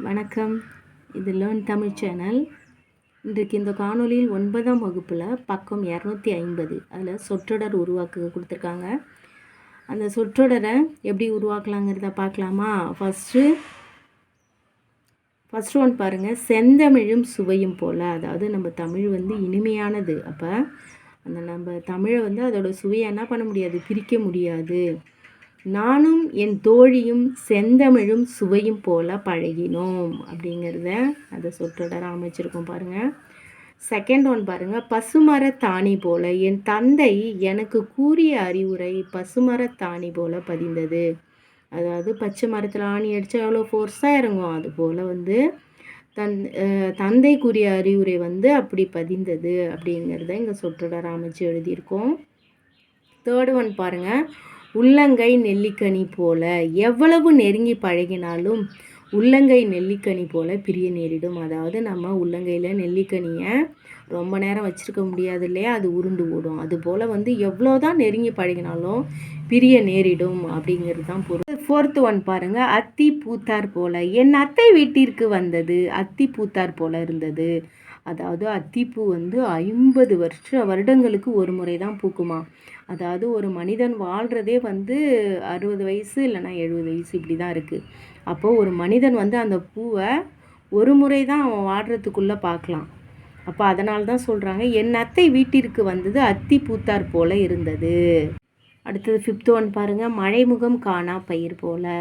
வணக்கம். இது learn Tamil channel. இன்றைக்கு இந்த காணொலியில் 9ஆம் வகுப்பில் பக்கம் 250 அதில் சொற்றொடர் உருவாக்க கொடுத்துருக்காங்க. அந்த சொற்றொடரை எப்படி உருவாக்கலாங்கிறத பார்க்கலாமா? ஃபஸ்ட்டு ஒன் பாருங்கள். செந்தமிழும் சுவையும் போல். அதாவது நம்ம தமிழ் இனிமையானது. அப்போ அந்த நம்ம தமிழை அதோட சுவையை என்ன பண்ண முடியாது, பிரிக்க முடியாது. நானும் என் தோழியும் செந்தமிழும் சுவையும் போல பழகினோம் அப்படிங்கிறத அந்த சொற்றொடரை அமைச்சிருக்கோம் பாருங்கள். செகண்ட் ஒன் பாருங்கள். பசுமரத்தாணி போல என் தந்தை எனக்கு கூறிய அறிவுரை பசுமரத்தாணி போல பதிந்தது. அதாவது பச்சை மரத்தில் ஆணி அடித்தா எவ்வளோ ஃபோர்ஸாக இறங்கும், அது போல் தந்தை கூறிய அறிவுரை அப்படி பதிந்தது அப்படிங்கிறத இங்கே சொற்றொடரை அமைச்சு எழுதியிருக்கோம். தேர்டு ஒன் பாருங்கள். உள்ளங்கை நெல்லிக்கனி போல எவ்வளவு நெருங்கி பழகினாலும் உள்ளங்கை நெல்லிக்கனி போல பிரிய நேரிடும். அதாவது நம்ம உள்ளங்கையில் நெல்லிக்கனியை ரொம்ப நேரம் வச்சுருக்க முடியாது இல்லையா, அது உருண்டு ஓடும். அதுபோல் எவ்வளோதான் நெருங்கி பழகினாலும் பிரிய நேரிடும் அப்படிங்கிறது தான் பொருள். ஃபோர்த்து ஒன் பாருங்கள். அத்தி பூத்தார் போல என் அத்தை வீட்டிற்கு வந்தது அத்தி பூத்தார் போல இருந்தது. அதாவது அத்திப்பூ 50 வருடங்களுக்கு ஒரு முறை தான் பூக்குமா. அதாவது ஒரு மனிதன் வாழ்கிறதே 60 வயசு இல்லைனா 70 வயசு இப்படி தான் இருக்குது. அப்போது ஒரு மனிதன் அந்த பூவை ஒரு முறை தான் அவன் வாழ்கிறதுக்குள்ளே பார்க்கலாம். அப்போ அதனால தான் சொல்கிறாங்க என் அத்தை வீட்டிற்கு வந்தது அத்தி பூத்தார் போல இருந்தது. அடுத்தது ஃபிஃப்த் ஒன் பாருங்கள். மழைமுகம் காணா பயிர் போல.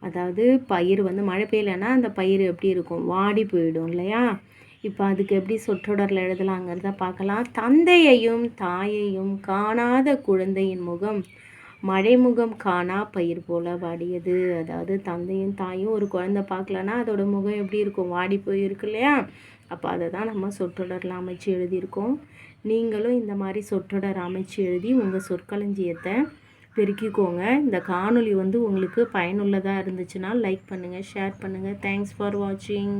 அதாவது பயிர் மழை பெய்யலைன்னா அந்த பயிர் எப்படி இருக்கும், வாடி போயிடும் இல்லையா. இப்போ அதுக்கு எப்படி சொற்றொடரில் எழுதலாங்கிறத பார்க்கலாம். தந்தையையும் தாயையும் காணாத குழந்தையின் முகம் மழைமுகம் காணா பயிர் போல வாடியது. அதாவது தந்தையும் தாயும் ஒரு குழந்தை பார்க்கலன்னா அதோட முகம் எப்படி இருக்கும், வாடி போயிருக்கு இல்லையா. அப்போ அதை தான் நம்ம சொற்றொடரில் அமைச்சு எழுதியிருக்கோம். நீங்களும் இந்த மாதிரி சொற்றொடர் அமைச்சு எழுதி உங்கள் சொற்களஞ்சியத்தை பெருக்கிக்கோங்க. இந்த காணொலி உங்களுக்கு பயனுள்ளதாக இருந்துச்சுன்னா லைக் பண்ணுங்கள், ஷேர் பண்ணுங்கள். தேங்க்ஸ் ஃபார் வாட்சிங்.